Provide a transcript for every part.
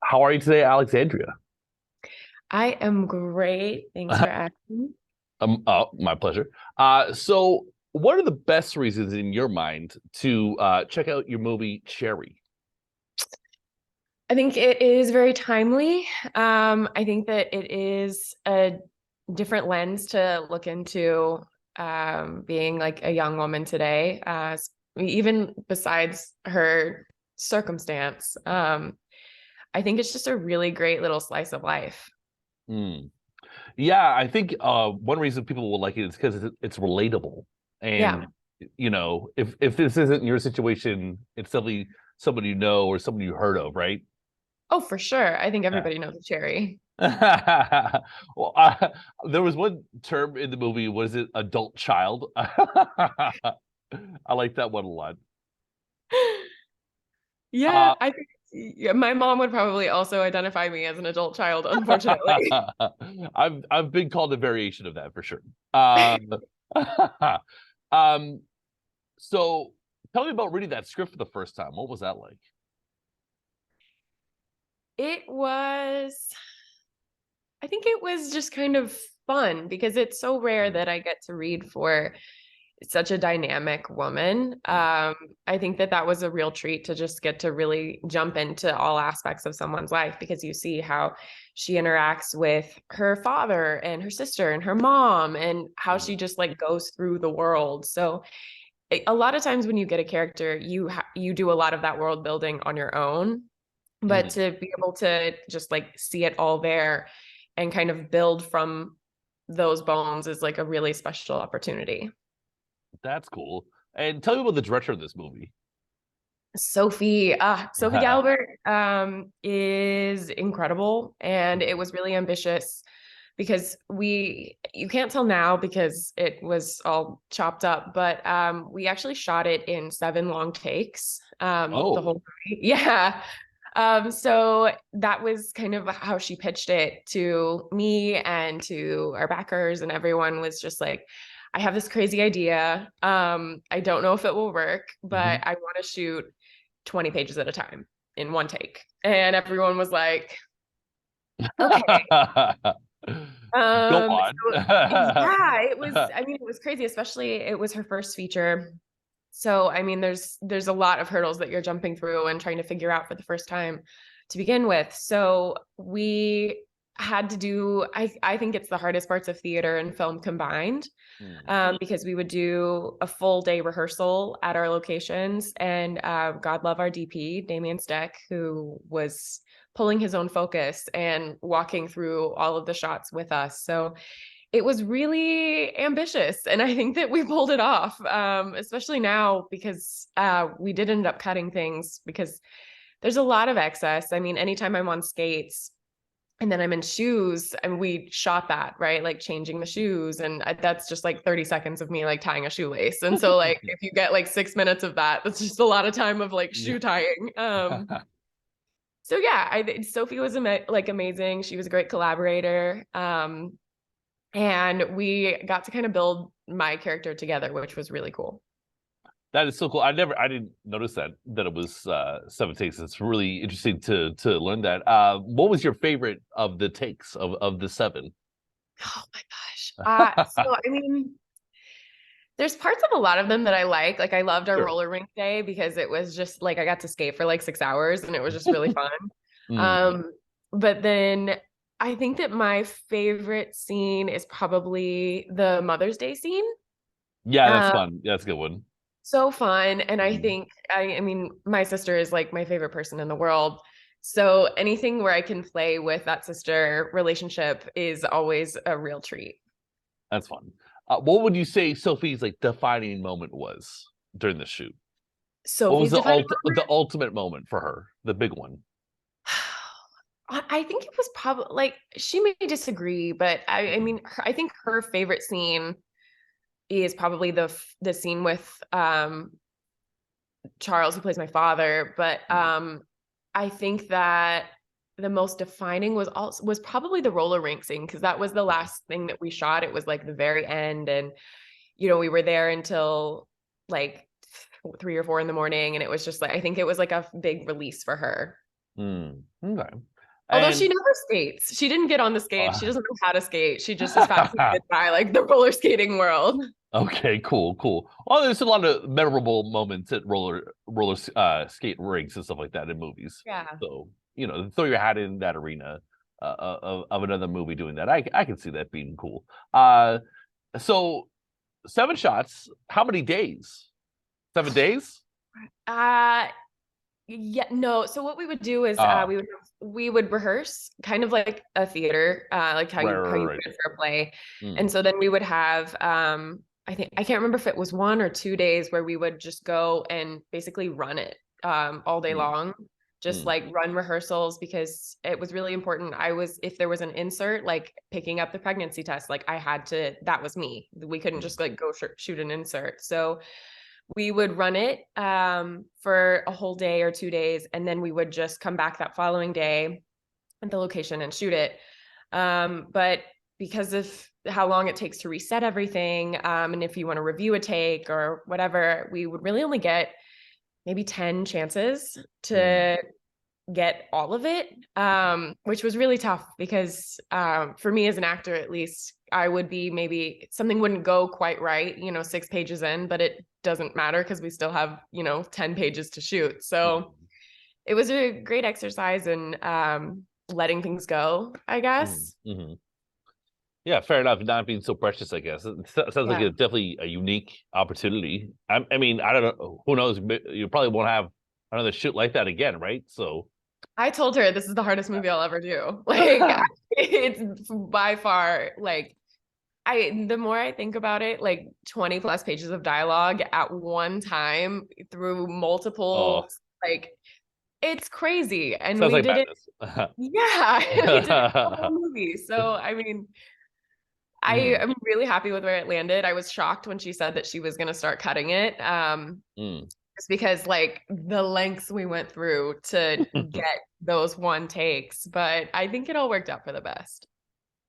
How are you today, Alexandria? I am great. Thanks for asking. My pleasure. So what are the best reasons in your mind to check out your movie Cherry? I think it is very timely. I think that it is a different lens to look into being like a young woman today, even besides her circumstance. I think it's just a really great little slice of life. Hmm. Yeah, I think one reason people will like it is because it's relatable. Yeah. And if this isn't your situation, it's definitely someone you know or someone you heard of, right? Oh, for sure. I think Yeah. everybody knows a cherry. Well, there was one term in the movie, was it adult child? I like that one a lot. Yeah, Uh, I think yeah, my mom would probably also identify me as an adult child, unfortunately. I've been called a variation of that for sure. Um, um, so tell me about reading that script for the first time. What was that like? It was, I think it was just kind of fun because it's so rare Mm, that I get to read for such a dynamic woman. mm, I think that that was a real treat to just get to really jump into all aspects of someone's life because you see how she interacts with her father and her sister and her mom and how mm, she just like goes through the world. So a lot of times when you get a character, you do a lot of that world building on your own, but mm. to be able to just like see it all there and kind of build from those bones is like a really special opportunity. That's cool. And tell me about the director of this movie. Sophie Galbert is incredible, and it was really ambitious because you can't tell now because it was all chopped up, but we actually shot it in 7 long takes, the Oh, whole movie. Yeah. So that was kind of how she pitched it to me and to our backers, and everyone was just like, I have this crazy idea. I don't know if it will work, mhm. but I want to shoot 20 pages at a time in one take. And everyone was like, okay. Go on. So yeah, it was, I mean, it was crazy, especially it was her first feature. So, I mean, there's a lot of hurdles that you're jumping through and trying to figure out for the first time to begin with. So we had to do, I think it's the hardest parts of theater and film combined, Hmm. because we would do a full day rehearsal at our locations. And God love our DP, Damien Steck, who was pulling his own focus and walking through all of the shots with us. So it was really ambitious. And I think that we pulled it off, especially now because we did end up cutting things because there's a lot of excess. I mean, anytime I'm on skates, and then I'm in shoes and we shot that, right? Like changing the shoes. And that's just like 30 seconds of me like tying a shoelace. And so like if you get like 6 minutes of that, that's just a lot of time of like Yeah. shoe tying. So yeah, Sophie was like amazing. She was a great collaborator. And we got to kind of build my character together, which was really cool. That is so cool. I didn't notice that it was 7 takes. It's really interesting to learn that. What was your favorite of the takes of the seven? Oh my gosh. So I mean, there's parts of a lot of them that I like. Like I loved our Sure. roller rink day because it was just like I got to skate for like 6 hours and it was just really fun. Mm. Um, but then I think that my favorite scene is probably the Mother's Day scene. Yeah, that's Uh, fun. Yeah, that's a good one. so fun. And I Mhm. think I mean my sister is like my favorite person in the world. So anything where I can play with that sister relationship is always a real treat. That's fun. What would you say Sophie's like defining moment was during the shoot? What was Sophie's defining the ultimate moment for her? The big one. I think it was probably like she may disagree, but I Mhm. mean, I think her favorite scene is probably the scene with Charles, who plays my father. But Mm. I think that the most defining was probably the roller rink scene because that was the Mhm. last thing that we shot. It was like the very end, and you know we were there until like 3 or 4 in the morning, and it was just like I think it was like a big release for her. Mm. Okay. Although she And never skates. She didn't get on the skates. She uh, doesn't know how to skate. She just is fascinated by like the roller skating world. okay, cool, cool. Well, there's a lot of memorable moments at skate rinks and stuff like that in movies. Yeah. So, throw your hat in that arena of another movie doing that. I can see that being cool. So 7 shots. How many days? 7 days? Uh yeah, no. So what we would do is Ah, we would rehearse kind of like a theater, like right, how right, you right. would for a play. Mm, And so then we would have I can't remember if it was 1 or 2 days where we would just go and basically run it all day mm, long. Just mm, like run rehearsals because it was really important. If there was an insert, like picking up the pregnancy test, like that was me. We couldn't mm, just like go shoot an insert. So we would run it for a whole day or 2 days, and then we would just come back that following day at the location and shoot it. But because of how long it takes to reset everything, and if you want to review a take or whatever, we would really only get maybe 10 chances mm, to get all of it, which was really tough because for me as an actor, at least, I would be maybe something wouldn't go quite right, 6 pages in, but it doesn't matter because we still have, 10 pages to shoot. So mm, it was a great exercise in letting things go, I mm, guess. mhm. Yeah, fair enough. Not being so precious, I guess. Sounds like Yeah. a definitely a unique opportunity. I mean, I don't know. Who knows? You probably won't have another shoot like that again, right? So, I told her this is the hardest movie I'll ever do. Like it's by far like the more I think about it, like 20 plus pages of dialogue at one time through oh, multiple, like it's crazy. And sounds we like did it. madness. Yeah, we did it the whole movie. So, I mean, I Mm, am really happy with where it landed. I was shocked when she said that she was going to start cutting it. mm. Just because like the lengths we went through to get those one takes, but I think it all worked out for the best.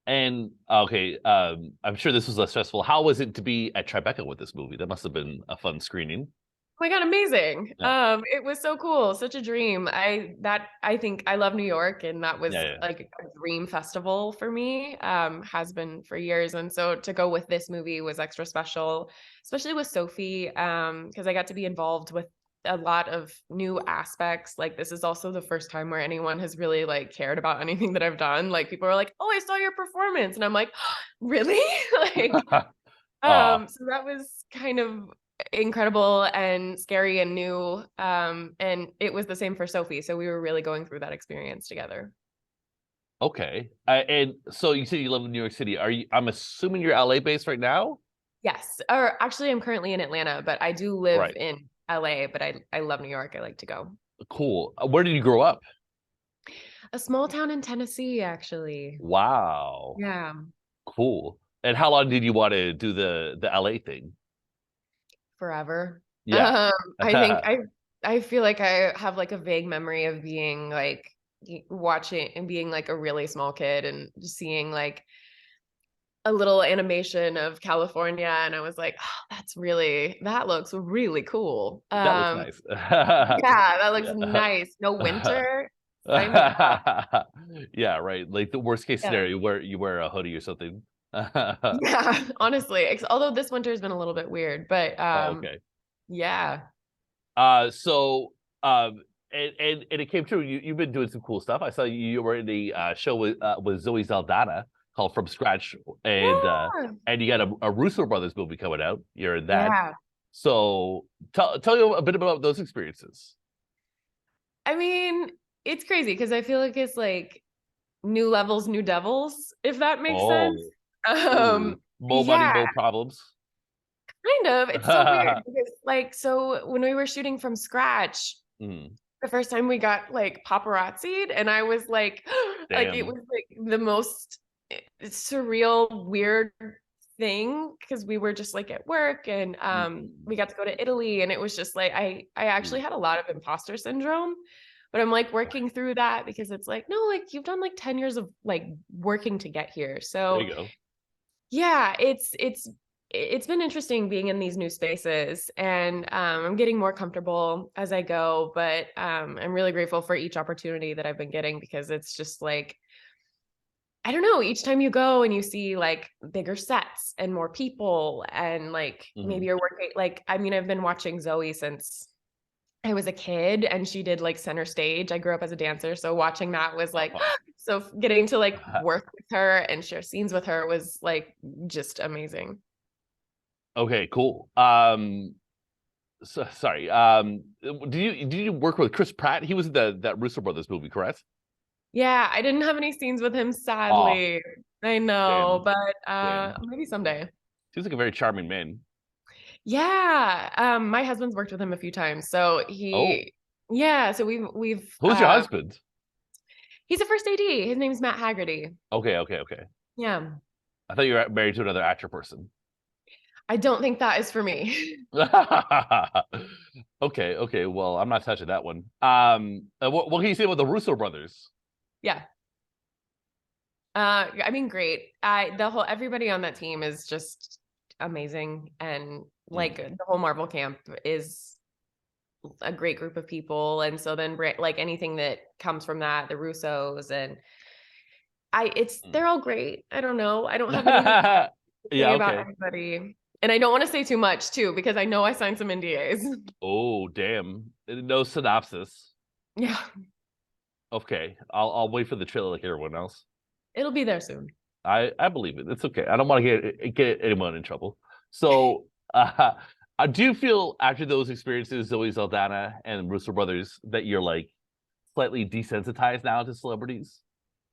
And okay, I'm sure this was less stressful. How was it to be at Tribeca with this movie? That must have been a fun screening. Oh my God, amazing. Yeah, It was so cool, such a dream. I think I love New York, and that yeah, was yeah. like a dream festival for me, has been for years. And so to go with this movie was extra special, especially with Sophie, because I got to be involved with a lot of new aspects. Like this is also the first time where anyone has really like cared about anything that I've done. Like people are like, "Oh, I saw your performance." And I'm like, "Really?" Like Aw, so that was kind of incredible and scary and new. And it was the same for Sophie. So we were really going through that experience together. okay. And so you said you live in New York City. I'm assuming you're LA based right now? Yes. Or actually I'm currently in Atlanta, but I do live Right. in LA, but I love New York. I like to go. Cool. Where did you grow up? A small town in Tennessee, actually. Wow. Yeah. Cool. And how long did you want to do the LA thing? Forever. Yeah. I think I feel like I have like a vague memory of being like watching and being like a really small kid and just seeing like a little animation of California, and I was like, oh, that looks really cool. That looks nice. Yeah, that looks Yeah. nice. No winter. Sign me up. Yeah, right. Like the worst case Yeah. scenario where you wear a hoodie or something. Yeah, honestly. Although this winter has been a little bit weird, but Oh, okay. yeah. So and it came true. You've been doing some cool stuff. I saw you were in the show with Zoe Saldana called From Scratch, Yeah. and you got a Russo Brothers movie coming out. You're in that. Yeah. So tell you a bit about those experiences. I mean, it's crazy because I feel like it's like new levels, new devils, if that makes sense. Oh, ooh, Um, more money, yeah, more problems. kind of. It's so weird because like so when we were shooting from scratch, Mm, the first time we got like paparazzi'd and I was like like it damn. was like the most surreal weird thing because we were just like at work and Mm, we got to go to Italy and it was just like I actually mm. had a lot of imposter syndrome, but I'm like working through that because it's like no, like you've done like 10 years of like working to get here. There So you go. yeah, it's it's been interesting being in these new spaces, and I'm getting more comfortable as I go, but I'm really grateful for each opportunity that I've been getting, because it's just like, I don't know, each time you go and you see like bigger sets and more people, and like maybe Mhm. you're working, like, I mean, I've been watching Zoe since I was a kid, and she did like center stage. I grew up as a dancer, so watching that was like, so getting to like work with her and share scenes with her was like just amazing. Okay, cool. So, sorry. Did you work with Chris Pratt? He was in that Russo Brothers movie, correct? Yeah, I didn't have any scenes with him, Oh, sadly. I know, damn, but damn. maybe someday. Seems like a very charming man. Yeah, my husband's worked with him a few times, so Oh, yeah, so we've who's your husband? he's a first AD. His name's Matt Haggerty. Okay, okay, okay. Yeah, I thought you were married to another actor person. I don't think that is for me. Okay, okay. Well, I'm not touching that one. What can you say about the Russo brothers? Yeah. I mean, great. The whole everybody on that team is just amazing, and like Mm, the whole Marvel camp is a great group of people, and so then like anything that comes from that, the Russos, and mm. they're all great. I don't know. I don't have anything to say Yeah, about okay. anybody, and I don't want to say too much too, because I know I signed some NDAs. Oh, damn. No synopsis. Yeah, Okay, I'll wait for the trailer like everyone else. it'll be there soon. I believe it. It's okay. I don't want to get anyone in trouble. So, I do feel after those experiences, Zoe Saldana and Russo Brothers, that you're like slightly desensitized now to celebrities.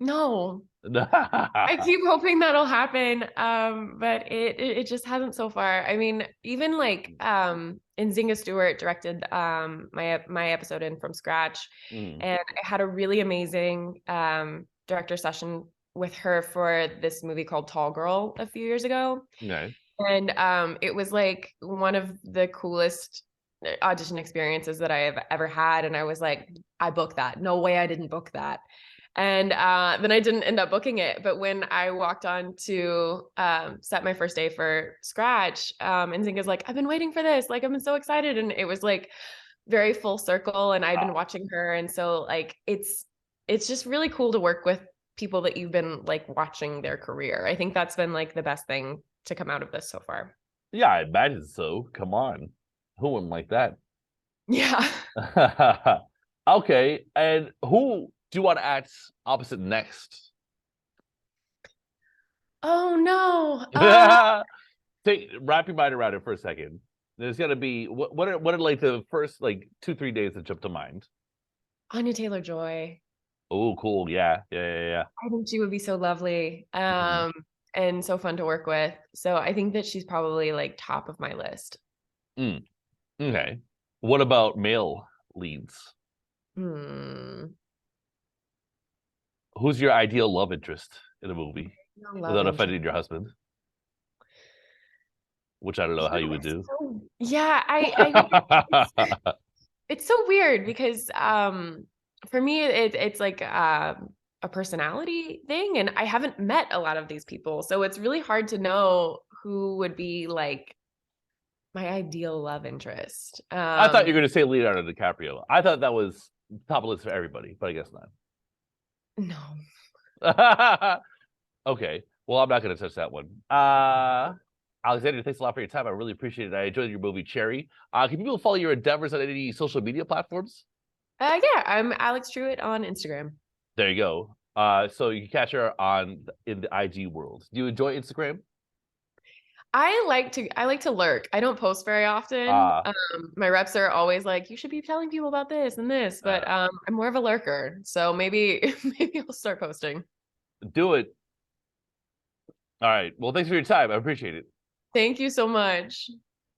No, I keep hoping that'll happen, but it just hasn't so far. I mean, even like and Zinga Stewart directed my episode in from scratch, Mm, and I had a really amazing director session with her for this movie called Tall Girl a few years ago. okay. And it was like one of the coolest audition experiences that I have ever had. And I was like, I booked that. No way I didn't book that. And then I didn't end up booking it. But when I walked on to set my first day for Scratch, and Zinga's like, I've been waiting for this. Like, I've been so excited. And it was like very full circle. And I'd been Ah, watching her. And so like it's just really cool to work with people that you've been like watching their career. I think that's been like the best thing to come out of this so far. yeah, I imagine so. Come on, who wouldn't like that? Yeah. Okay, and who do you want to act opposite next? Oh no. Wrap your mind around it for a second. There's gonna be what are like the first like 2-3 days that jump to mind? Anya Taylor-Joy. Oh, cool. Yeah, yeah, yeah, I think she would be so lovely. yeah. And so fun to work with. So I think that she's probably like top of my list. Mm, okay. What about male leads? Hmm. Who's your ideal love interest in a movie No love without interest. offending your husband? Which I don't know how you would do. Yeah, it's so weird because for me it's like a personality thing, and I haven't met a lot of these people. So it's really hard to know who would be like my ideal love interest. I thought you were going to say Leonardo DiCaprio. I thought that was top of the list for everybody, but I guess No. not. Okay. Well, I'm not going to touch that one. Alexandria, thanks a lot for your time. I really appreciate it. I enjoyed your movie Cherry. Can people follow your endeavors on any social media platforms? Yeah, I'm Alex Trewhitt on Instagram. There you go. So you can catch her in the IG world. Do you enjoy Instagram? I like to lurk. I don't post very often. Uh, My reps are always like, you should be telling people about this and this, but uh I'm more of a lurker. So maybe maybe I'll start posting. do it. All right. Well, thanks for your time. I appreciate it. Thank you so much.